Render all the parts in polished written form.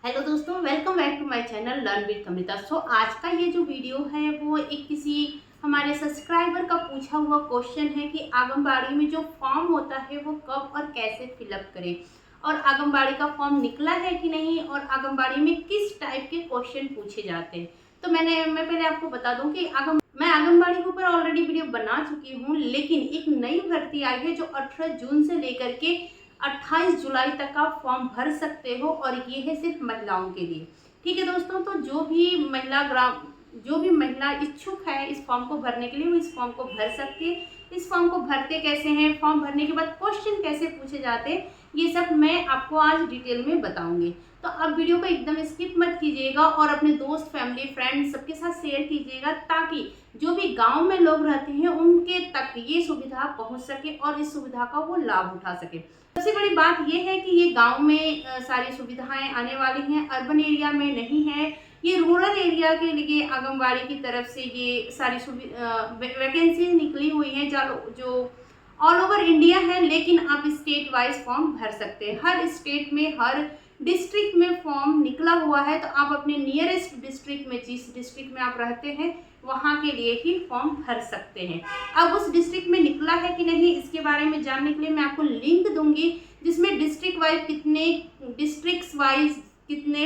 Hello दोस्तों, welcome back to my channel learn with Kavita. आज का ये जो वीडियो है वो एक किसी हमारे सब्सक्राइबर का पूछा हुआ क्वेश्चन है कि आंगनबाड़ी में जो फॉर्म होता है वो कब और कैसे फिलअप करें, और आंगनबाड़ी का फॉर्म निकला है कि नहीं, और आंगनबाड़ी में किस टाइप के क्वेश्चन पूछे जाते हैं। तो मैं पहले आपको बता दूं कि मैं आंगनबाड़ी के ऊपर ऑलरेडी वीडियो बना चुकी हूँ, लेकिन एक नई भर्ती आई है जो 18 जून से लेकर के 28 जुलाई तक आप फॉर्म भर सकते हो, और ये है सिर्फ महिलाओं के लिए। ठीक है दोस्तों, तो जो भी महिला इच्छुक है इस फॉर्म को भरने के लिए, वो इस फॉर्म को भर सकती है। इस फॉर्म को भरते कैसे हैं, फॉर्म भरने के बाद क्वेश्चन कैसे पूछे जाते हैं, ये सब मैं आपको आज डिटेल में बताऊंगी। तो अब वीडियो को एकदम स्किप मत कीजिएगा और अपने दोस्त, फैमिली, फ्रेंड्स सबके साथ शेयर कीजिएगा, ताकि जो भी गांव में लोग रहते हैं उनके तक ये सुविधा पहुंच सके और इस सुविधा का वो लाभ उठा सके। सबसे बड़ी बात यह है कि ये गांव में सारी सुविधाएं आने वाली हैं, अर्बन एरिया में नहीं है। ये रूरल एरिया के लिए आंगनबाड़ी की तरफ से ये सारी वैकेंसी निकली हुई हैं जो ऑल ओवर इंडिया है, लेकिन आप स्टेट वाइज फॉर्म भर सकते हैं। हर स्टेट में, हर डिस्ट्रिक्ट में फॉर्म निकला हुआ है, तो आप अपने नियरेस्ट डिस्ट्रिक्ट में, जिस डिस्ट्रिक्ट में आप रहते हैं वहाँ के लिए ही फॉर्म भर सकते हैं। अब उस डिस्ट्रिक्ट में निकला है कि नहीं, इसके बारे में जानने के लिए मैं आपको लिंक दूंगी, जिसमें डिस्ट्रिक्ट्स वाइज कितने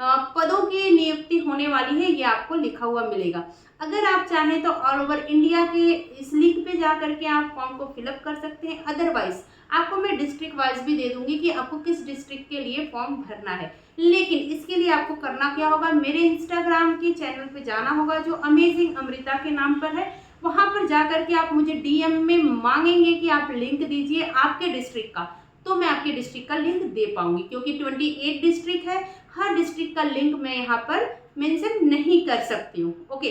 पदों की नियुक्ति होने वाली है, ये आपको लिखा हुआ मिलेगा। अगर आप चाहें तो ऑल ओवर इंडिया के इस लिंक पे जा करके आप फॉर्म को फिलअप कर सकते हैं। अदरवाइज आपको मैं डिस्ट्रिक्ट वाइज भी दे दूंगी कि आपको किस डिस्ट्रिक्ट के लिए फॉर्म भरना है। लेकिन इसके लिए आपको करना क्या होगा, मेरे इंस्टाग्राम के चैनल पे जाना होगा जो अमेजिंग अमृता के नाम पर है। वहां पर जाकर के आप मुझे डीएम में मांगेंगे कि आप लिंक दीजिए आपके डिस्ट्रिक्ट का, तो मैं आपके डिस्ट्रिक्ट का लिंक दे पाऊंगी, क्योंकि 28 डिस्ट्रिक्ट है। हर डिस्ट्रिक्ट का लिंक मैं यहाँ पर मेंशन नहीं कर सकती हूँ। ओके,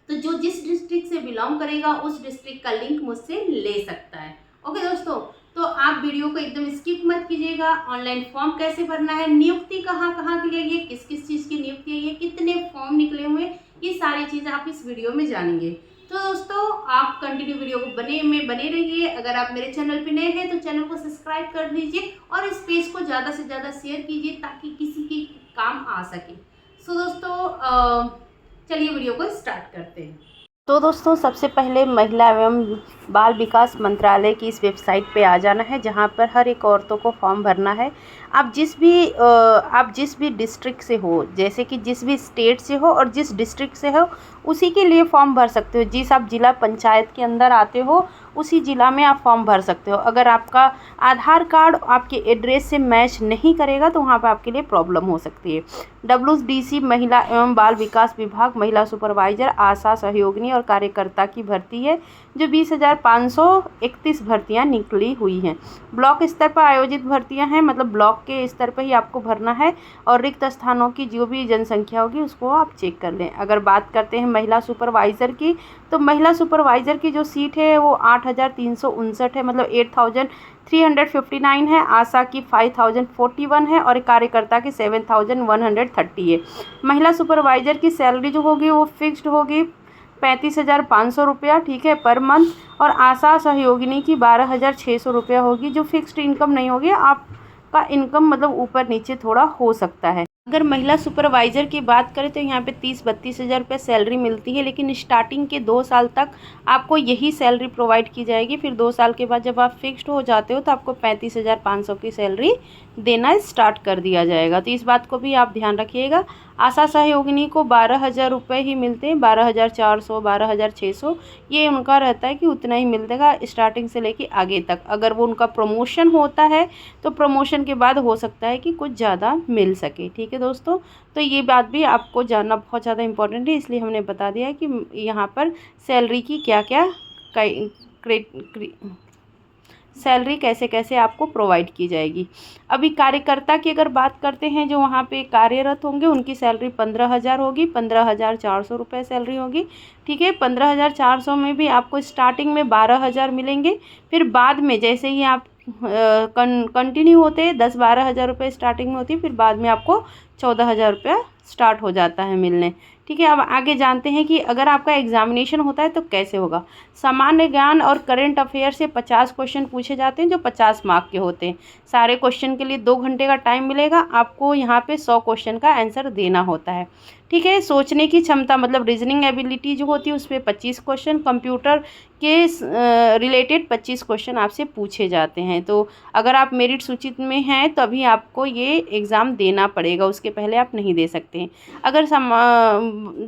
तो जो जिस डिस्ट्रिक्ट से बिलोंग करेगा उस डिस्ट्रिक्ट का लिंक मुझसे ले सकता है। ओके दोस्तों, तो आप वीडियो को एकदम स्किप मत कीजिएगा। ऑनलाइन फॉर्म कैसे भरना है, नियुक्ति कहाँ कहाँ के लिए, ये किस किस चीज़ की नियुक्ति है, ये कितने फॉर्म निकले हुए, ये सारी चीज़ें आप इस वीडियो में जानेंगे। तो दोस्तों आप कंटिन्यू वीडियो को बने रहिए। अगर आप मेरे चैनल पे नए हैं तो चैनल को सब्सक्राइब कर लीजिए और इस पेज को ज़्यादा से ज़्यादा शेयर कीजिए, ताकि किसी की काम आ सके। सो दोस्तों चलिए वीडियो को स्टार्ट करते हैं। तो दोस्तों सबसे पहले महिला एवं बाल विकास मंत्रालय की इस वेबसाइट पे आ जाना है, जहाँ पर हर एक औरतों को फॉर्म भरना है। आप जिस भी डिस्ट्रिक्ट से हो, जैसे कि जिस भी स्टेट से हो और जिस डिस्ट्रिक्ट से हो, उसी के लिए फॉर्म भर सकते हो। जिस आप जिला पंचायत के अंदर आते हो उसी ज़िला में आप फॉर्म भर सकते हो। अगर आपका आधार कार्ड आपके एड्रेस से मैच नहीं करेगा तो वहाँ पर आपके लिए प्रॉब्लम हो सकती है। WDC महिला एवं बाल विकास विभाग महिला सुपरवाइजर, आशा सहयोगिनी और कार्यकर्ता की भर्ती है, जो 20,531 भर्तियाँ निकली हुई हैं। ब्लॉक स्तर पर आयोजित भर्तियाँ हैं, मतलब ब्लॉक के स्तर पर ही आपको भरना है, और रिक्त स्थानों की जो भी जनसंख्या होगी उसको आप चेक कर लें। अगर बात करते हैं महिला सुपरवाइज़र की, तो महिला सुपरवाइज़र की जो सीट है वो 8,359 है, मतलब 8,359 है। आशा की 5,041 है और कार्यकर्ता की 7,130 है। महिला सुपरवाइज़र की सैलरी जो होगी वो फिक्स्ड होगी 35,500 रुपया, ठीक है, पर मंथ। और आशा सहयोगिनी की 12,600 रुपया होगी, जो फिक्स्ड इनकम नहीं होगी, आपका इनकम मतलब ऊपर नीचे थोड़ा हो सकता है। अगर महिला सुपरवाइज़र की बात करें तो यहाँ पे 30-32 हज़ार रुपये सैलरी मिलती है, लेकिन स्टार्टिंग के 2 साल तक आपको यही सैलरी प्रोवाइड की जाएगी। फिर 2 साल के बाद जब आप फिक्स्ड हो जाते हो तो आपको 35,500 की सैलरी देना स्टार्ट कर दिया जाएगा। तो इस बात को भी आप ध्यान रखिएगा। आशा सहयोगिनी को 12,000 रुपये ही मिलते हैं, 12,400, 12,600, ये उनका रहता है कि उतना ही मिलेगा स्टार्टिंग से लेके आगे तक। अगर वो उनका प्रमोशन होता है तो प्रमोशन के बाद हो सकता है कि कुछ ज़्यादा मिल सके। ठीक है दोस्तों, तो ये बात भी आपको जानना बहुत ज़्यादा इम्पोर्टेंट है, इसलिए हमने बता दिया है कि यहाँ पर सैलरी की क्या क्या सैलरी कैसे कैसे आपको प्रोवाइड की जाएगी। अभी कार्यकर्ता की अगर बात करते हैं, जो वहाँ पे कार्यरत होंगे उनकी सैलरी 15,000 होगी, 15,400 रुपये सैलरी होगी, ठीक है। 15,400 में भी आपको स्टार्टिंग में 12,000 मिलेंगे, फिर बाद में जैसे ही आप कंटिन्यू होते हैं। 10-12 हज़ार रुपये स्टार्टिंग में होती है, फिर बाद में आपको 14,000 रुपया स्टार्ट हो जाता है मिलने। ठीक है, अब आगे जानते हैं कि अगर आपका एग्जामिनेशन होता है तो कैसे होगा। सामान्य ज्ञान और करंट अफेयर से 50 क्वेश्चन पूछे जाते हैं जो 50 मार्क के होते हैं। सारे क्वेश्चन के लिए 2 घंटे का टाइम मिलेगा। आपको यहाँ पे 100 क्वेश्चन का आंसर देना होता है। ठीक है, सोचने की क्षमता मतलब रीजनिंग एबिलिटी जो होती है उसमें 25 क्वेश्चन, कंप्यूटर के रिलेटेड 25 क्वेश्चन आपसे पूछे जाते हैं। तो अगर आप मेरिट सूची में हैं तभी आपको ये एग्ज़ाम देना पड़ेगा, उसके पहले आप नहीं दे सकते हैं। अगर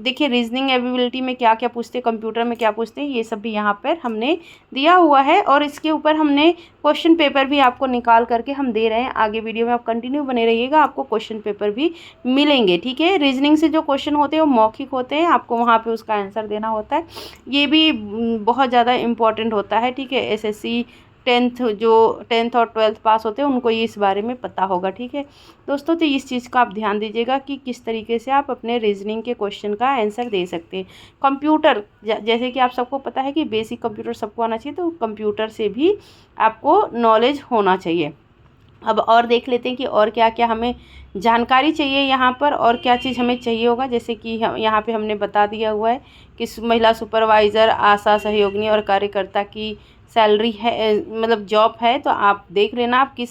देखिए रीजनिंग एबिलिटी में क्या क्या पूछते हैं, कंप्यूटर में क्या पूछते हैं, ये सब भी यहाँ पर हमने दिया हुआ है और इसके ऊपर हमने क्वेश्चन पेपर भी आपको निकाल करके हम दे रहे हैं। आगे वीडियो में आप कंटिन्यू बने रहिएगा, आपको क्वेश्चन पेपर भी मिलेंगे। ठीक है, रीजनिंग से जो क्वेश्चन होते हैं वो मौखिक होते हैं, आपको वहाँ पे उसका आंसर देना होता है। ये भी बहुत ज़्यादा इम्पॉर्टेंट होता है। ठीक है, एसएससी 10th और 12th पास होते हैं उनको ये इस बारे में पता होगा। ठीक है दोस्तों, तो इस चीज़ का आप ध्यान दीजिएगा कि किस तरीके से आप अपने रीजनिंग के क्वेश्चन का आंसर दे सकते हैं। कंप्यूटर जैसे कि आप सबको पता है कि बेसिक कंप्यूटर सबको आना चाहिए, तो कंप्यूटर से भी आपको नॉलेज होना चाहिए। अब और देख लेते हैं कि और क्या क्या हमें जानकारी चाहिए यहाँ पर, और क्या चीज़ हमें चाहिए होगा। जैसे कि यहाँ पे हमने बता दिया हुआ है कि महिला सुपरवाइज़र, आशा सहयोगिनी और कार्यकर्ता की सैलरी है, मतलब जॉब है। तो आप देख लेना आप किस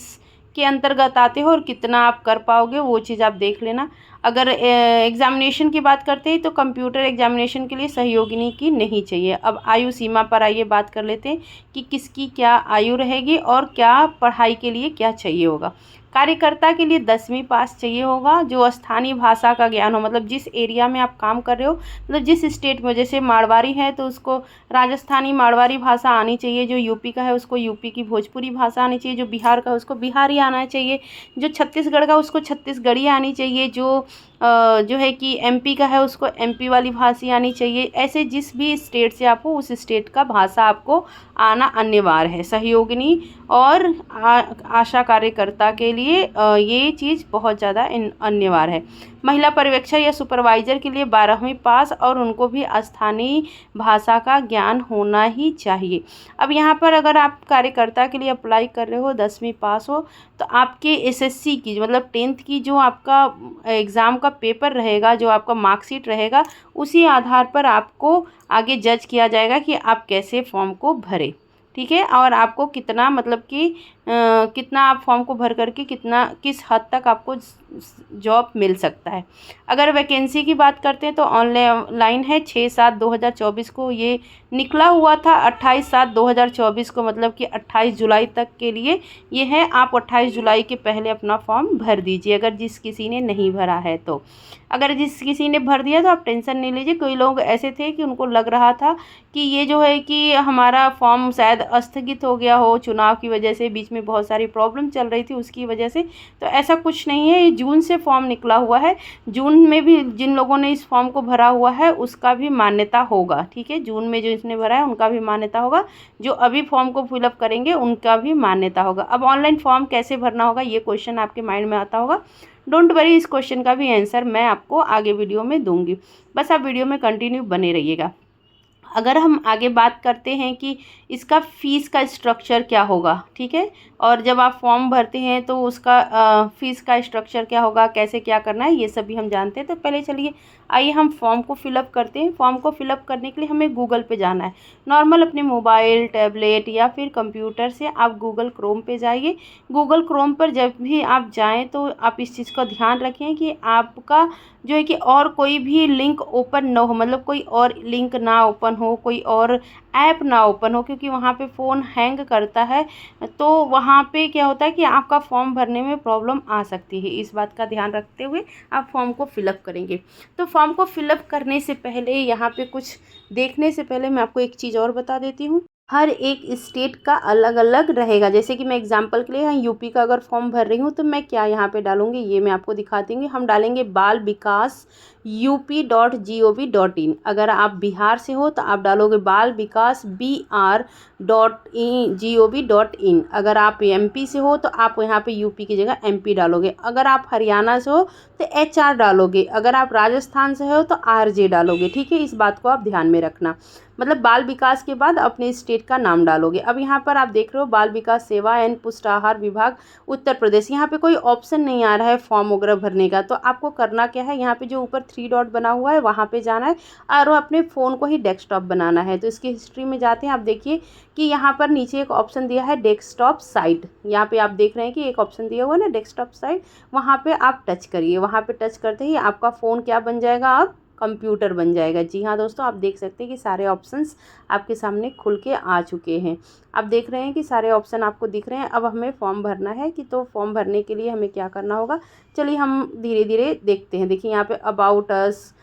के अंतर्गत आते हो और कितना आप कर पाओगे, वो चीज़ आप देख लेना। अगर एग्ज़ामिनेशन की बात करते हैं तो कंप्यूटर एग्ज़ामिनेशन के लिए सहयोगिनी की नहीं चाहिए। अब आयु सीमा पर आइए बात कर लेते हैं कि किसकी क्या आयु रहेगी और क्या पढ़ाई के लिए क्या चाहिए होगा। कार्यकर्ता के लिए 10वीं पास चाहिए होगा, जो स्थानीय भाषा का ज्ञान हो, मतलब जिस एरिया में आप काम कर रहे हो, मतलब जिस स्टेट में, जैसे मारवाड़ी है तो उसको राजस्थानी मारवाड़ी भाषा आनी चाहिए, जो यूपी का है उसको यूपी की भोजपुरी भाषा आनी चाहिए, जो बिहार का है उसको बिहारी आना चाहिए, जो छत्तीसगढ़ का उसको छत्तीसगढ़ी आनी चाहिए, जो है कि एमपी का है उसको एमपी वाली भाषा आनी चाहिए। ऐसे जिस भी स्टेट से आप हो उस स्टेट का भाषा आपको आना अनिवार्य है। सहयोगिनी और आशा कार्यकर्ता के लिए ये चीज़ बहुत ज़्यादा अनिवार्य है। महिला पर्यवेक्षक या सुपरवाइज़र के लिए 12वीं पास और उनको भी स्थानीय भाषा का ज्ञान होना ही चाहिए। अब यहाँ पर अगर आप कार्यकर्ता के लिए अप्लाई कर रहे हो, 10वीं पास हो, तो आपके एसएससी की मतलब 10th की जो आपका एग्ज़ाम का पेपर रहेगा, जो आपका मार्कशीट रहेगा, उसी आधार पर आपको आगे जज किया जाएगा कि आप कैसे फॉर्म को भरें। ठीक है, और आपको कितना मतलब कि कितना आप फॉर्म को भर करके किस हद तक आपको जॉब मिल सकता है। अगर वैकेंसी की बात करते हैं तो ऑनलाइन है, 6/7/2024 को ये निकला हुआ था, 28/7/2024 को, मतलब कि 28 जुलाई तक के लिए ये है। आप 28 जुलाई के पहले अपना फॉर्म भर दीजिए अगर जिस किसी ने नहीं भरा है तो। अगर जिस किसी ने भर दिया तो आप टेंशन नहीं लीजिए। कोई लोग ऐसे थे कि उनको लग रहा था कि ये जो है कि हमारा फॉर्म शायद स्थगित हो गया हो चुनाव की वजह से, बीच में बहुत सारी प्रॉब्लम चल रही थी उसकी वजह से, तो ऐसा कुछ नहीं है। ये जून से फॉर्म निकला हुआ है, जून में भी जिन लोगों ने इस फॉर्म को भरा हुआ है उसका भी मान्यता होगा। ठीक है, जून में जो इसने भरा है उनका भी मान्यता होगा, जो अभी फॉर्म को फिलअप करेंगे उनका भी मान्यता होगा। अब ऑनलाइन फॉर्म कैसे भरना होगा ये क्वेश्चन आपके माइंड में आता होगा। डोंट वरी, इस क्वेश्चन का भी आंसर मैं आपको आगे वीडियो में दूंगी, बस आप वीडियो में कंटिन्यू बने रहिएगा। अगर हम आगे बात करते हैं कि इसका फ़ीस का स्ट्रक्चर क्या होगा, ठीक है, और जब आप फॉर्म भरते हैं तो उसका फ़ीस का स्ट्रक्चर क्या होगा, कैसे क्या करना है, ये सभी हम जानते हैं। तो पहले चलिए आइए हम फॉर्म को फिलअप करते हैं। फॉर्म को फिलअप करने के लिए हमें गूगल पे जाना है। नॉर्मल अपने मोबाइल, टैबलेट या फिर कंप्यूटर से आप गूगल क्रोम पे जाइए। गूगल क्रोम पर जब भी आप जाएँ तो आप इस चीज़ का ध्यान रखें कि आपका जो है कि और कोई भी लिंक ओपन ना हो, मतलब कोई और लिंक ना ओपन हो, कोई और ऐप ना ओपन हो, क्योंकि वहाँ पे फ़ोन हैंग करता है तो वहाँ पे क्या होता है कि आपका फॉर्म भरने में प्रॉब्लम आ सकती है। इस बात का ध्यान रखते हुए आप फॉर्म को फिलअप करेंगे। तो फॉर्म को फिलअप करने से पहले, यहाँ पे कुछ देखने से पहले मैं आपको एक चीज़ और बता देती हूँ। हर एक स्टेट का अलग अलग रहेगा। जैसे कि मैं एग्जांपल के लिए यहाँ यूपी का अगर फॉर्म भर रही हूँ तो मैं क्या यहाँ पे डालूँगी ये मैं आपको दिखा दूँगी। हम डालेंगे बाल विकास UP.gov.in। अगर आप बिहार से हो तो आप डालोगे बाल विकास BR.gov.in। अगर आप MP से हो तो आप यहाँ पे UP की जगह MP डालोगे। अगर आप हरियाणा से हो तो HR डालोगे। अगर आप राजस्थान से हो तो RJ डालोगे। ठीक है, इस बात को आप ध्यान में रखना। मतलब बाल विकास के बाद अपने स्टेट का नाम डालोगे। अब यहाँ पर आप देख रहे हो बाल विकास सेवा एंड पुष्टाहार विभाग उत्तर प्रदेश। यहाँ पे कोई ऑप्शन नहीं आ रहा है फॉर्म वगैरह भरने का। तो आपको करना क्या है, यहाँ पे जो ऊपर 3 डॉट बना हुआ है वहाँ पे जाना है और अपने फ़ोन को ही डेस्कटॉप बनाना है। तो इसकी हिस्ट्री में जाते हैं। आप देखिए कि यहाँ पर नीचे एक ऑप्शन दिया है डेस्कटॉप साइट। यहाँ पे आप देख रहे हैं कि एक ऑप्शन दिया हुआ है ना डेस्कटॉप साइट, वहाँ पे आप टच करिए। वहाँ पे टच करते ही आपका फ़ोन क्या बन जाएगा, अब कंप्यूटर बन जाएगा। जी हाँ दोस्तों, आप देख सकते हैं कि सारे ऑप्शंस आपके सामने खुल के आ चुके हैं। आप देख रहे हैं कि सारे ऑप्शन आपको दिख रहे हैं। अब हमें फॉर्म भरना है कि तो फॉर्म भरने के लिए हमें क्या करना होगा, चलिए हम धीरे धीरे देखते हैं। देखिए यहाँ पे अबाउट अस,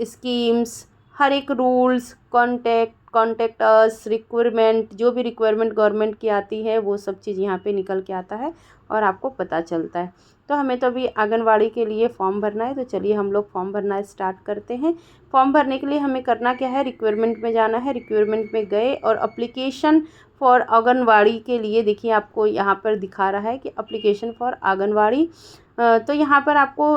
स्कीम्स, हर एक रूल्स, कॉन्टेक्ट अस, रिक्वायरमेंट, जो भी रिक्वायरमेंट गवर्नमेंट की आती है वो सब चीज़ यहाँ पे निकल के आता है और आपको पता चलता है। तो हमें तो अभी आंगनवाड़ी के लिए फॉर्म भरना है, तो चलिए हम लोग फॉर्म भरना स्टार्ट करते हैं। फॉर्म भरने के लिए हमें करना क्या है, रिक्वायरमेंट में जाना है। रिक्वायरमेंट में गए और अप्लीकेशन फॉर आंगनवाड़ी के लिए देखिए आपको यहाँ पर दिखा रहा है कि अप्लीकेशन फॉर आंगनवाड़ी। तो यहाँ पर आपको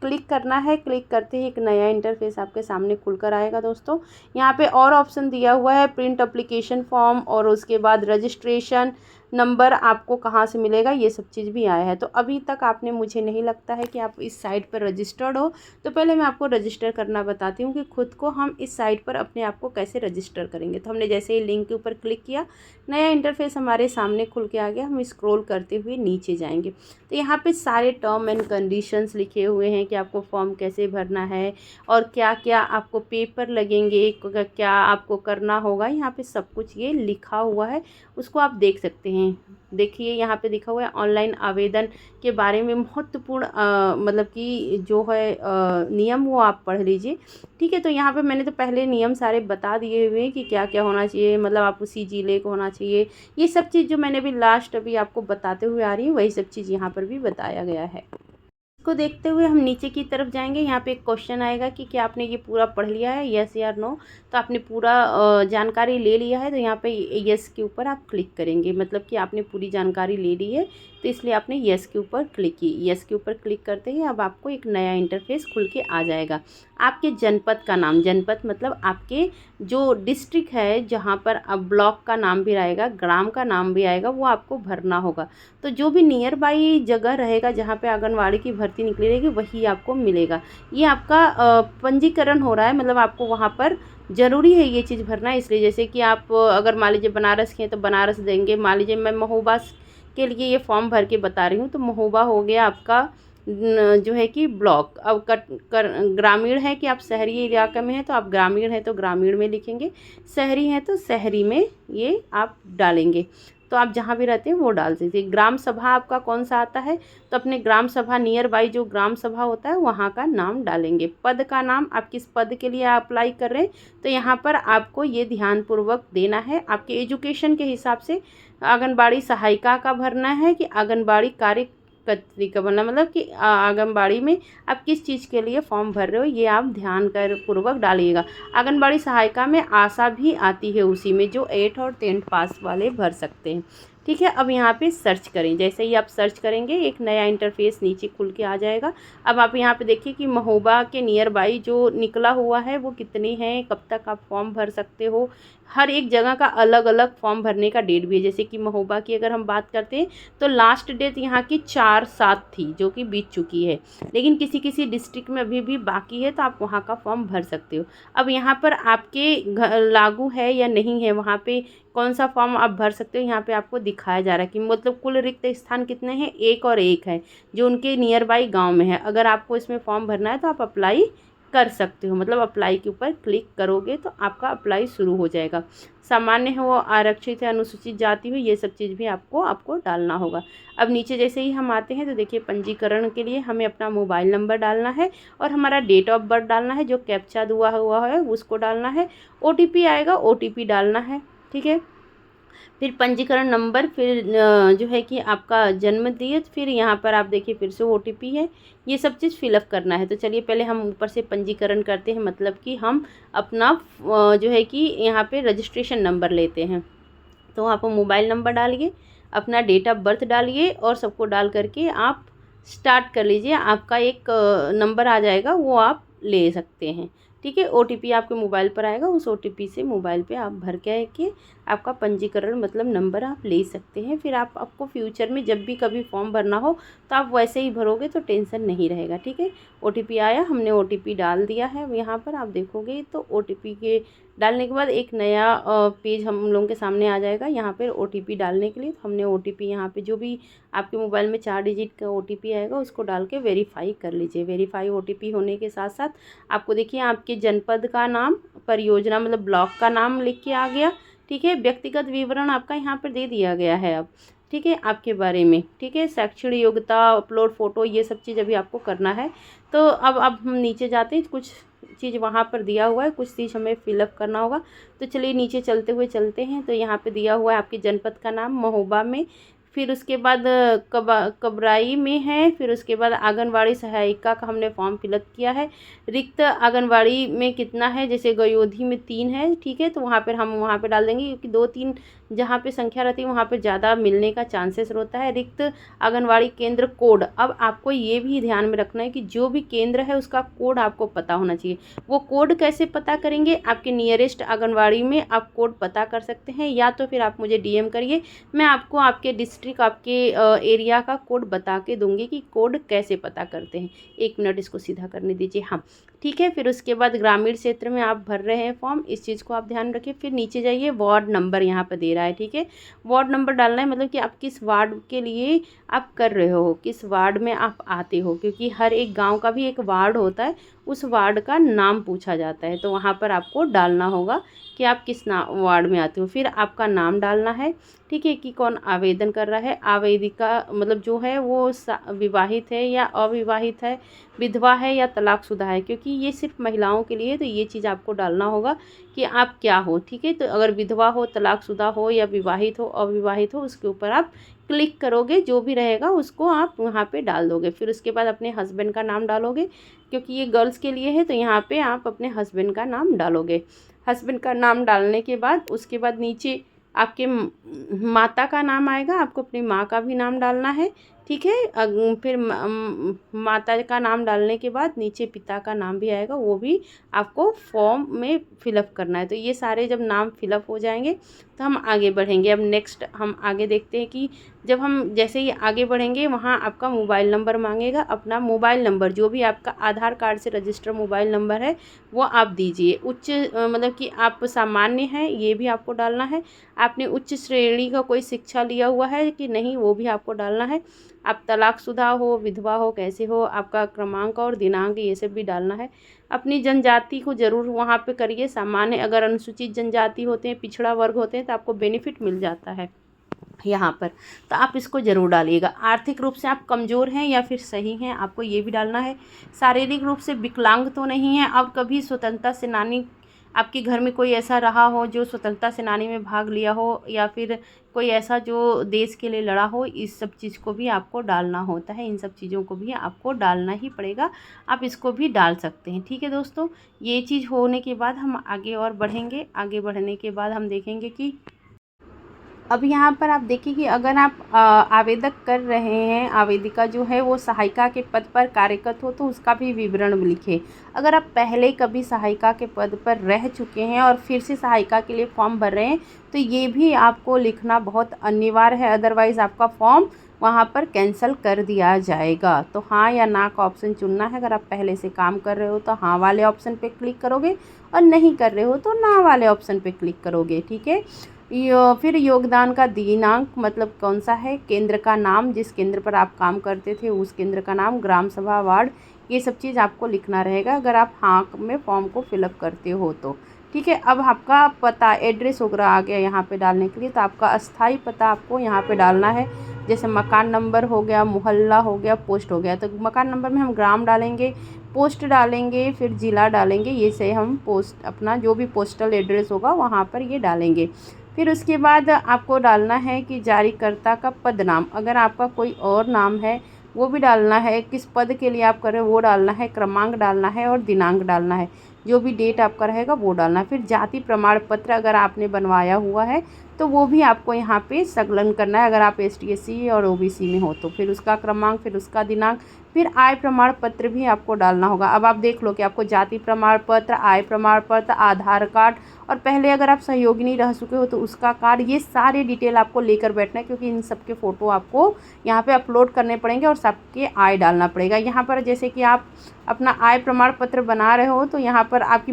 क्लिक करना है। क्लिक करते ही एक नया इंटरफेस आपके सामने खुलकर आएगा दोस्तों। यहाँ पे और ऑप्शन दिया हुआ है प्रिंट अप्लीकेशन फॉर्म और उसके बाद रजिस्ट्रेशन नंबर आपको कहाँ से मिलेगा, ये सब चीज़ भी आया है। तो अभी तक आपने, मुझे नहीं लगता है कि आप इस साइट पर रजिस्टर्ड हो। तो पहले मैं आपको रजिस्टर करना बताती हूँ कि खुद को हम इस साइट पर अपने आप को कैसे रजिस्टर करेंगे। तो हमने जैसे ही लिंक के ऊपर क्लिक किया, नया इंटरफेस हमारे सामने खुल के आ गया। हम स्क्रॉल करते हुए नीचे जाएंगे तो यहाँ पे सारे टर्म एंड कंडीशंस लिखे हुए हैं कि आपको फॉर्म कैसे भरना है और क्या क्या आपको पेपर लगेंगे, क्या आपको करना होगा। यहाँ पे सब कुछ ये लिखा हुआ है, उसको आप देख सकते हैं। देखिए यहाँ पे लिखा हुआ है ऑनलाइन आवेदन के बारे में महत्वपूर्ण मतलब कि जो है नियम, वो आप पढ़ लीजिए। ठीक है, तो यहाँ पे मैंने तो पहले नियम सारे बता दिए हुए हैं कि क्या क्या होना चाहिए, मतलब आप उसी ज़िले को होना चाहिए। ये सब चीज़ जो मैंने भी लास्ट अभी आपको बताते हुए आ रही हूँ, वही सब चीज़ यहाँ पर भी बताया गया है। को देखते हुए हम नीचे की तरफ जाएंगे। यहाँ पे एक क्वेश्चन आएगा कि क्या आपने ये पूरा पढ़ लिया है, यस या नो। तो आपने पूरा जानकारी ले लिया है तो यहाँ पे यस के ऊपर आप क्लिक करेंगे, मतलब कि आपने पूरी जानकारी ले ली है तो इसलिए आपने यस के ऊपर क्लिक की। यस के ऊपर क्लिक करते ही अब आपको एक नया इंटरफेस खुल के आ जाएगा। आपके जनपद का नाम, जनपद मतलब आपके जो डिस्ट्रिक्ट है जहाँ पर अब ब्लॉक का नाम भी रहेगा, ग्राम का नाम भी आएगा, वो आपको भरना होगा। तो जो भी नियर बाई जगह रहेगा जहाँ पे आंगनवाड़ी की भर्ती निकली रहेगी वही आपको मिलेगा। ये आपका पंजीकरण हो रहा है, मतलब आपको वहाँ पर ज़रूरी है ये चीज़ भरना है। इसलिए जैसे कि आप अगर मान लीजिए बनारस के हैं तो बनारस देंगे। मान लीजिए मैं महोबा के लिए ये फॉर्म भर के बता रही हूँ, तो महोबा हो गया आपका जो है कि ब्लॉक। अब ग्रामीण है कि आप शहरी इलाके में हैं तो आप ग्रामीण हैं तो ग्रामीण में लिखेंगे, शहरी हैं तो शहरी में ये आप डालेंगे। तो आप जहाँ भी रहते हैं वो डाल दीजिए। ग्राम सभा आपका कौन सा आता है तो अपने ग्राम सभा नियर बाई जो ग्राम सभा होता है वहाँ का नाम डालेंगे। पद का नाम, आप किस पद के लिए अप्लाई कर रहे हैं तो यहाँ पर आपको ये ध्यानपूर्वक देना है। आपके एजुकेशन के हिसाब से आंगनबाड़ी सहायिका का भरना है कि आंगनबाड़ी कार्यकर्त्री का भरना, मतलब कि आंगनबाड़ी में आप किस चीज़ के लिए फॉर्म भर रहे हो ये आप ध्यान कर पूर्वक डालिएगा। आंगनबाड़ी सहायिका में आशा भी आती है उसी में, जो 8 और 10 पास वाले भर सकते हैं। ठीक है, अब यहाँ पे सर्च करें। जैसे ही आप सर्च करेंगे एक नया इंटरफेस नीचे खुल के आ जाएगा। अब आप यहाँ पे देखिए कि महोबा के नियर बाई जो निकला हुआ है वो कितने हैं, कब तक आप फॉर्म भर सकते हो। हर एक जगह का अलग अलग फॉर्म भरने का डेट भी है। जैसे कि महोबा की अगर हम बात करते हैं तो लास्ट डेट यहाँ की 4/7 थी जो कि बीत चुकी है, लेकिन किसी किसी डिस्ट्रिक्ट में अभी भी बाकी है तो आप वहाँ का फॉर्म भर सकते हो। अब यहाँ पर आपके लागू है या नहीं है, वहाँ पे कौन सा फॉर्म आप भर सकते हो यहाँ पे आपको दिखाया जा रहा है कि मतलब कुल रिक्त स्थान कितने हैं, 1 और 1 है जो उनके नियर बाई गाँव में है। अगर आपको इसमें फॉर्म भरना है तो आप अप्लाई कर सकते हो, मतलब अप्लाई के ऊपर क्लिक करोगे तो आपका अप्लाई शुरू हो जाएगा। सामान्य है वो, आरक्षित है, अनुसूचित जाति हुई, ये सब चीज़ भी आपको डालना होगा। अब नीचे जैसे ही हम आते हैं तो देखिए पंजीकरण के लिए हमें अपना मोबाइल नंबर डालना है और हमारा डेट ऑफ बर्थ डालना है, जो कैप्चा हुआ है उसको डालना है, OTP आएगा OTP डालना है। ठीक है, फिर पंजीकरण नंबर, फिर जो है कि आपका जन्म तिथि, फिर यहाँ पर आप देखिए फिर से OTP है, ये सब चीज़ फिलअप करना है। तो चलिए पहले हम ऊपर से पंजीकरण करते हैं, मतलब कि हम अपना जो है कि यहाँ पे रजिस्ट्रेशन नंबर लेते हैं। तो आप मोबाइल नंबर डालिए, अपना डेट ऑफ बर्थ डालिए और सबको डाल करके आप स्टार्ट कर लीजिए। आपका एक नंबर आ जाएगा, वो आप ले सकते हैं। ठीक है, OTP आपके मोबाइल पर आएगा, उस OTP से मोबाइल पे आप भर के आपका पंजीकरण मतलब नंबर आप ले सकते हैं। फिर आपको फ्यूचर में जब भी कभी फॉर्म भरना हो तो आप वैसे ही भरोगे तो टेंशन नहीं रहेगा। ठीक है, OTP आया, हमने OTP डाल दिया है। यहाँ पर आप देखोगे तो OTP के डालने के बाद एक नया पेज हम लोगों के सामने आ जाएगा। यहाँ पर OTP डालने के लिए तो हमने OTP यहाँ पे जो भी आपके मोबाइल में 4 डिजिट का OTP आएगा उसको डाल के वेरीफाई कर लीजिए। वेरीफाई OTP होने के साथ साथ आपको देखिए आपके जनपद का नाम, परियोजना मतलब ब्लॉक का नाम लिख के आ गया। ठीक है, व्यक्तिगत विवरण आपका यहाँ पर दे दिया गया है अब। ठीक है, आपके बारे में। ठीक है, शैक्षणिक योग्यता, अपलोड फ़ोटो, ये सब चीज़ अभी आपको करना है। तो अब हम नीचे जाते हैं, कुछ चीज़ वहाँ पर दिया हुआ है, कुछ चीज़ हमें फिलअप करना होगा। तो चलिए नीचे चलते हैं। तो यहाँ पे दिया हुआ है आपके जनपद का नाम महोबा में, फिर उसके बाद कबराई में है, फिर उसके बाद आंगनवाड़ी सहायिका का हमने फॉर्म फिलअप किया है। रिक्त आंगनवाड़ी में कितना है, जैसे गयोधी में 3 है। ठीक है, तो वहाँ पर हम वहाँ पे डाल देंगे, क्योंकि 2-3 जहाँ पे संख्या रहती है वहाँ पे ज़्यादा मिलने का चांसेस रहता है। रिक्त आंगनवाड़ी केंद्र कोड, अब आपको ये भी ध्यान में रखना है कि जो भी केंद्र है उसका कोड आपको पता होना चाहिए। वो कोड कैसे पता करेंगे, आपके नियरेस्ट आंगनवाड़ी में आप कोड पता कर सकते हैं, या तो फिर आप मुझे DM करिए, मैं आपको आपके डिस्ट्रिक्ट, आपके एरिया का कोड बता के दूंगी कि कोड कैसे पता करते हैं। 1 मिनट इसको सीधा करने दीजिए। हाँ, ठीक है, फिर उसके बाद ग्रामीण क्षेत्र में आप भर रहे हैं फॉर्म, इस चीज़ को आप ध्यान रखिए। फिर नीचे जाइए, वार्ड नंबर यहाँ पर दे रहा है। ठीक है, वार्ड नंबर डालना है, मतलब कि आप किस वार्ड के लिए आप कर रहे हो, किस वार्ड में आप आते हो, क्योंकि हर एक गांव का भी एक वार्ड होता है, उस वार्ड का नाम पूछा जाता है। तो वहाँ पर आपको डालना होगा कि आप किस वार्ड में आते हो। फिर आपका नाम डालना है। ठीक है, कि कौन आवेदन कर रहा है, आवेदिका मतलब जो है वो विवाहित है या अविवाहित है, विधवा है या तलाकशुदा है, क्योंकि ये सिर्फ महिलाओं के लिए। तो ये चीज़ आपको डालना होगा कि आप क्या हो। ठीक है, तो अगर विधवा हो, तलाकशुदा हो या विवाहित हो, अविवाहित हो, उसके ऊपर आप क्लिक करोगे, जो भी रहेगा उसको आप वहाँ पे डाल दोगे। फिर उसके बाद अपने हस्बैंड का नाम डालोगे, क्योंकि ये गर्ल्स के लिए है, तो यहाँ पे आप अपने हस्बैंड का नाम डालोगे। हस्बैंड का नाम डालने के बाद उसके बाद नीचे आपके माता का नाम आएगा, आपको अपनी माँ का भी नाम डालना है। ठीक है, फिर माता का नाम डालने के बाद नीचे पिता का नाम भी आएगा, वो भी आपको फॉर्म में फिलअप करना है। तो ये सारे जब नाम फिलअप हो जाएंगे तो हम आगे बढ़ेंगे। अब नेक्स्ट हम आगे देखते हैं कि जब हम जैसे ही आगे बढ़ेंगे वहाँ आपका मोबाइल नंबर मांगेगा। अपना मोबाइल नंबर जो भी आपका आधार कार्ड से रजिस्टर मोबाइल नंबर है वो आप दीजिए। उच्च मतलब कि आप सामान्य हैं, ये भी आपको डालना है। आपने उच्च श्रेणी का कोई शिक्षा लिया हुआ है कि नहीं, वो भी आपको डालना है। आप तलाकशुदा हो, विधवा हो, कैसे हो, आपका क्रमांक और दिनांक, ये सब भी डालना है। अपनी जनजाति को ज़रूर वहाँ पे करिए। सामान्य, अगर अनुसूचित जनजाति होते हैं, पिछड़ा वर्ग होते हैं, तो आपको बेनिफिट मिल जाता है यहाँ पर, तो आप इसको ज़रूर डालिएगा। आर्थिक रूप से आप कमज़ोर हैं या फिर सही हैं, आपको ये भी डालना है। शारीरिक रूप से विकलांग तो नहीं है। आप कभी स्वतंत्रता सेनानी, आपके घर में कोई ऐसा रहा हो जो स्वतंत्रता सेनानी में भाग लिया हो, या फिर कोई ऐसा जो देश के लिए लड़ा हो, इस सब चीज़ को भी आपको डालना होता है। इन सब चीज़ों को भी आपको डालना ही पड़ेगा, आप इसको भी डाल सकते हैं। ठीक है दोस्तों, ये चीज़ होने के बाद हम आगे और बढ़ेंगे। आगे बढ़ने के बाद हम देखेंगे कि अब यहाँ पर आप देखिए कि अगर आप आवेदक कर रहे हैं, आवेदिका जो है वो सहायिका के पद पर कार्यरत हो, तो उसका भी विवरण लिखें। अगर आप पहले कभी सहायिका के पद पर रह चुके हैं और फिर से सहायिका के लिए फॉर्म भर रहे हैं, तो ये भी आपको लिखना बहुत अनिवार्य है, अदरवाइज़ आपका फॉर्म वहाँ पर कैंसिल कर दिया जाएगा। तो हाँ या ना का ऑप्शन चुनना है। अगर आप पहले से काम कर रहे हो तो हाँ वाले ऑप्शन पे क्लिक करोगे, और नहीं कर रहे हो तो ना वाले ऑप्शन पे क्लिक करोगे। ठीक है, फिर योगदान का दिनांक मतलब कौन सा है, केंद्र का नाम, जिस केंद्र पर आप काम करते थे उस केंद्र का नाम, ग्राम सभा, वार्ड, ये सब चीज़ आपको लिखना रहेगा अगर आप हाँ में फॉर्म को फिलअप करते हो तो। ठीक है, अब आपका पता, एड्रेस वगैरह आ गया यहाँ पे डालने के लिए। तो आपका अस्थाई पता आपको यहाँ पे डालना है, जैसे मकान नंबर हो गया, मोहल्ला हो गया, पोस्ट हो गया। तो मकान नंबर में हम ग्राम डालेंगे, पोस्ट डालेंगे, फिर ज़िला डालेंगे। ये से हम पोस्ट अपना जो भी पोस्टल एड्रेस होगा वहाँ पर ये डालेंगे। फिर उसके बाद आपको डालना है कि जारीकर्ता का पद नाम, अगर आपका कोई और नाम है वो भी डालना है, किस पद के लिए आप कर रहे हो वो डालना है, क्रमांक डालना है और दिनांक डालना है, जो भी डेट आपका रहेगा वो डालना है। फिर जाति प्रमाण पत्र अगर आपने बनवाया हुआ है तो वो भी आपको यहाँ पे संलग्न करना है, अगर आप ST/SC और OBC में हो तो। फिर उसका क्रमांक, फिर उसका दिनांक, फिर आय प्रमाण पत्र भी आपको डालना होगा। अब आप देख लो कि आपको जाति प्रमाण पत्र, आय प्रमाण पत्र, आधार कार्ड और पहले अगर आप सहयोगिनी रह चुके हो तो उसका कार्ड, ये सारे डिटेल आपको लेकर बैठना है, क्योंकि इन सब के फ़ोटो आपको यहाँ पे अपलोड करने पड़ेंगे और सबके आय डालना पड़ेगा। यहाँ पर जैसे कि आप अपना आय प्रमाण पत्र बना रहे हो तो यहाँ पर आपकी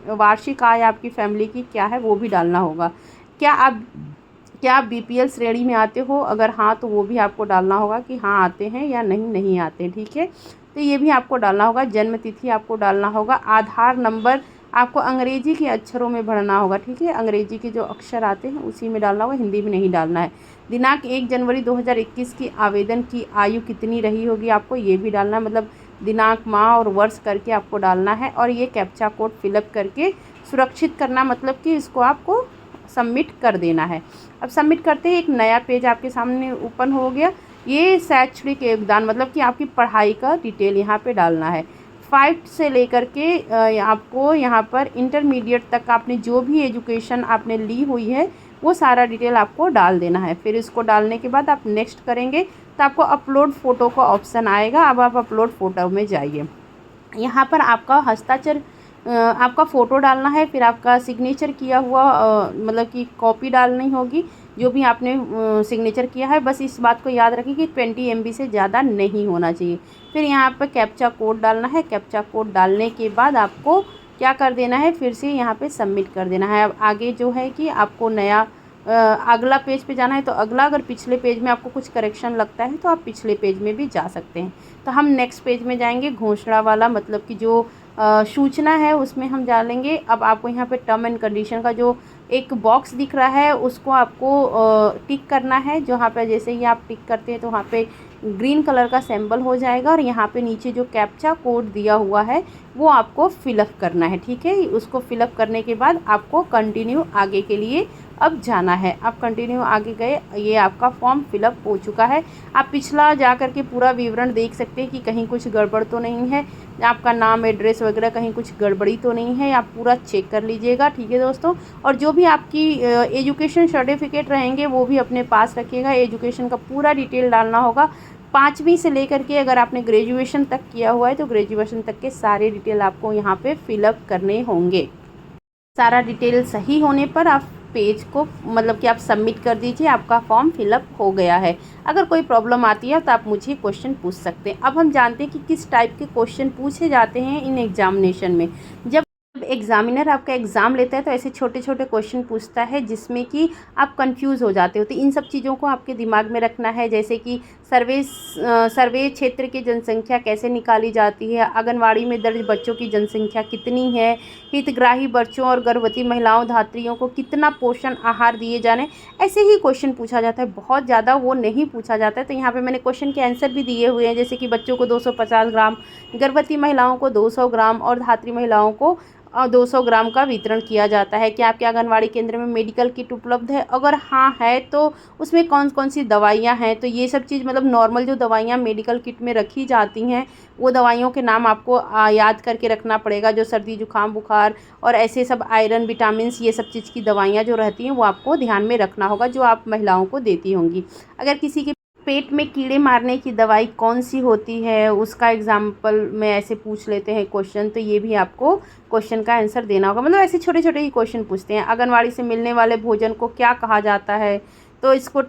वार्षिक आय आपकी फैमिली की क्या है वो भी डालना होगा। क्या आप BPL श्रेणी में आते हो, अगर हाँ तो वो भी आपको डालना होगा कि हाँ आते हैं या नहीं आते, ठीक है। तो ये भी आपको डालना होगा। जन्म तिथि आपको डालना होगा। आधार नंबर आपको अंग्रेजी के अक्षरों में भरना होगा, ठीक है। अंग्रेजी के जो अक्षर आते हैं उसी में डालना होगा, हिंदी में नहीं डालना है। दिनांक 1 जनवरी 2021 की आवेदन की आयु कितनी रही होगी आपको ये भी डालना है, मतलब दिनांक, माह और वर्ष करके आपको डालना है। और ये कैप्चा कोड फिलअप करके सुरक्षित करना, मतलब कि इसको आपको सबमिट कर देना है। अब सबमिट करते ही एक नया पेज आपके सामने ओपन हो गया। ये शैक्षणिक योगदान, मतलब कि आपकी पढ़ाई का डिटेल यहाँ पे डालना है। 5 से लेकर के आपको यहाँ पर इंटरमीडिएट तक आपने जो भी एजुकेशन आपने ली हुई है वो सारा डिटेल आपको डाल देना है। फिर इसको डालने के बाद आप नेक्स्ट करेंगे तो आपको अपलोड फ़ोटो का ऑप्शन आएगा। अब आप अपलोड फ़ोटो में जाइए। यहाँ पर आपका हस्ताक्षर, आपका फ़ोटो डालना है, फिर आपका सिग्नेचर किया हुआ मतलब कि कॉपी डालनी होगी जो भी आपने सिग्नेचर किया है। बस इस बात को याद रखिए कि 20 MB से ज़्यादा नहीं होना चाहिए। फिर यहाँ पर कैप्चा कोड डालना है। कैप्चा कोड डालने के बाद आपको क्या कर देना है, फिर से यहाँ पे सबमिट कर देना है। अब आगे जो है कि आपको नया अगला पेज पे जाना है तो अगला, अगर पिछले पेज में आपको कुछ करेक्शन लगता है तो आप पिछले पेज में भी जा सकते हैं। तो हम नेक्स्ट पेज में जाएंगे, घोषणा वाला, मतलब कि जो सूचना है उसमें हम डालेंगे। अब आपको यहाँ पे टर्म एंड कंडीशन का जो एक बॉक्स दिख रहा है उसको आपको टिक करना है। जहाँ पे जैसे ही आप टिक करते हैं तो वहाँ पे ग्रीन कलर का सिंबल हो जाएगा और यहाँ पे नीचे जो कैप्चा कोड दिया हुआ है वो आपको फिलअप करना है, ठीक है। उसको फिलअप करने के बाद आपको कंटिन्यू आगे के लिए अब जाना है। आप कंटिन्यू आगे गए, ये आपका फॉर्म फिलअप हो चुका है। आप पिछला जा कर के पूरा विवरण देख सकते हैं कि कहीं कुछ गड़बड़ तो नहीं है, आपका नाम, एड्रेस वगैरह कहीं कुछ गड़बड़ी तो नहीं है, आप पूरा चेक कर लीजिएगा, ठीक है दोस्तों। और जो भी आपकी एजुकेशन सर्टिफिकेट रहेंगे वो भी अपने पास रखिएगा। एजुकेशन का पूरा डिटेल डालना होगा, 5वीं से लेकर के अगर आपने ग्रेजुएशन तक किया हुआ है तो ग्रेजुएशन तक के सारे डिटेल आपको यहाँ पे फिलअप करने होंगे। सारा डिटेल सही होने पर आप पेज को, मतलब कि आप सबमिट कर दीजिए, आपका फॉर्म फिलअप हो गया है। अगर कोई प्रॉब्लम आती है तो आप मुझे क्वेश्चन पूछ सकते हैं। अब हम जानते हैं कि किस टाइप के क्वेश्चन पूछे जाते हैं इन एग्जामिनेशन में। जब एग्जामिनर आपका एग्ज़ाम लेता है तो ऐसे छोटे छोटे क्वेश्चन पूछता है जिसमें कि आप कंफ्यूज हो जाते हो। तो इन सब चीज़ों को आपके दिमाग में रखना है, जैसे कि सर्वे क्षेत्र की जनसंख्या कैसे निकाली जाती है, आंगनवाड़ी में दर्ज बच्चों की जनसंख्या कितनी है, हितग्राही बच्चों और गर्भवती महिलाओं धात्रियों को कितना पोषण आहार दिए जाने, ऐसे ही क्वेश्चन पूछा जाता है। बहुत ज़्यादा वो नहीं पूछा जाता है। तो यहाँ पे मैंने क्वेश्चन के आंसर भी दिए हुए हैं, जैसे कि बच्चों को 250 ग्राम, गर्भवती महिलाओं को 200 ग्राम और धात्री महिलाओं को 200 ग्राम का वितरण किया जाता है। क्या आपके आंगनवाड़ी केंद्र में मेडिकल किट उपलब्ध है, अगर हाँ है तो उसमें कौन कौन सी दवाइयाँ हैं। तो ये सब चीज़, मतलब नॉर्मल जो दवाइयाँ मेडिकल किट में रखी जाती हैं वो दवाइयों के नाम आपको याद करके रखना पड़ेगा। जो सर्दी जुकाम बुखार और ऐसे सब आयरन विटामिन ये सब चीज़ की दवाइयाँ जो रहती हैं वो आपको ध्यान में रखना होगा, जो आप महिलाओं को देती होंगी। अगर किसी के पेट में कीड़े मारने की दवाई कौन सी होती है उसका एग्जाम्पल में ऐसे पूछ लेते हैं क्वेश्चन, तो ये भी आपको क्वेश्चन का आंसर देना होगा। मतलब ऐसे छोटे छोटे ही क्वेश्चन पूछते हैं। आंगनवाड़ी से मिलने वाले भोजन को क्या कहा जाता है, तो इसको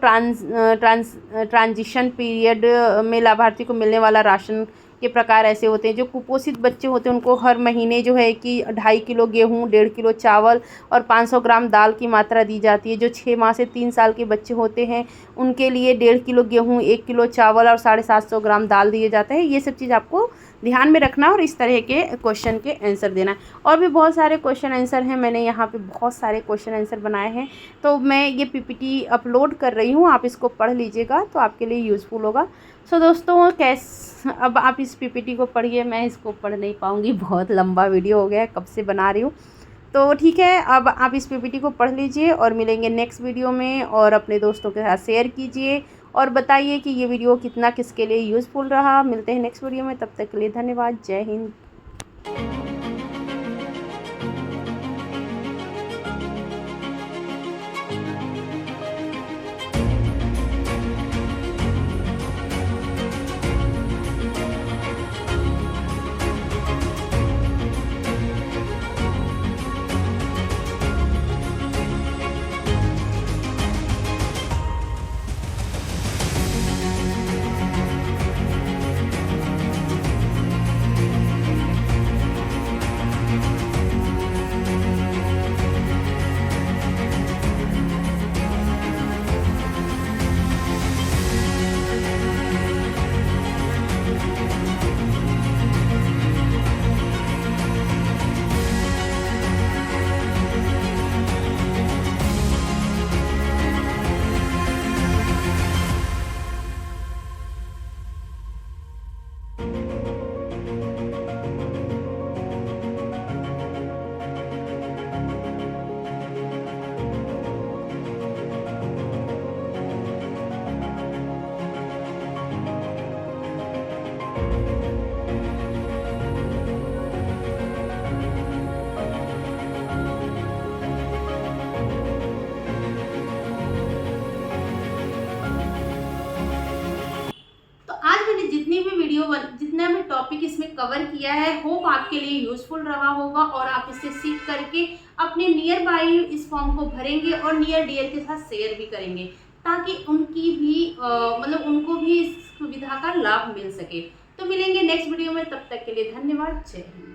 ट्रांजिशन पीरियड में लाभार्थी को मिलने वाला राशन के प्रकार ऐसे होते हैं। जो कुपोषित बच्चे होते हैं उनको हर महीने जो है कि 2.5 किलो गेहूँ, 1.5 किलो चावल और 500 ग्राम दाल की मात्रा दी जाती है। जो 6 माह से 3 साल के बच्चे होते हैं उनके लिए 1.5 किलो गेहूँ, 1 किलो चावल और 750 ग्राम दाल दिए जाते हैं। ये सब चीज़ आपको ध्यान में रखना और इस तरह के क्वेश्चन के आंसर देना। और भी बहुत सारे क्वेश्चन आंसर हैं, मैंने यहाँ पे बहुत सारे क्वेश्चन आंसर बनाए हैं, तो मैं ये PPT अपलोड कर रही हूँ, आप इसको पढ़ लीजिएगा तो आपके लिए यूज़फुल होगा। सो दोस्तों, अब आप इस PPT को पढ़िए, मैं इसको पढ़ नहीं पाऊँगी, बहुत लंबा वीडियो हो गया है, कब से बना रही हूँ। तो ठीक है, अब आप इस पीपीटी को पढ़ लीजिए और मिलेंगे नेक्स्ट वीडियो में, और अपने दोस्तों के साथ शेयर कीजिए और बताइए कि ये वीडियो कितना किसके लिए यूज़फुल रहा। मिलते हैं नेक्स्ट वीडियो में, तब तक के लिए धन्यवाद। जय हिंद। जितना भी टॉपिक इसमें कवर किया है, होप आपके लिए यूजफुल रहा होगा और आप इससे सीख करके अपने नियर बाई इस फॉर्म को भरेंगे और नियर डियर के साथ शेयर भी करेंगे, ताकि उनकी भी मतलब उनको भी इस सुविधा का लाभ मिल सके। तो मिलेंगे नेक्स्ट वीडियो में, तब तक के लिए धन्यवाद। जय हिंद।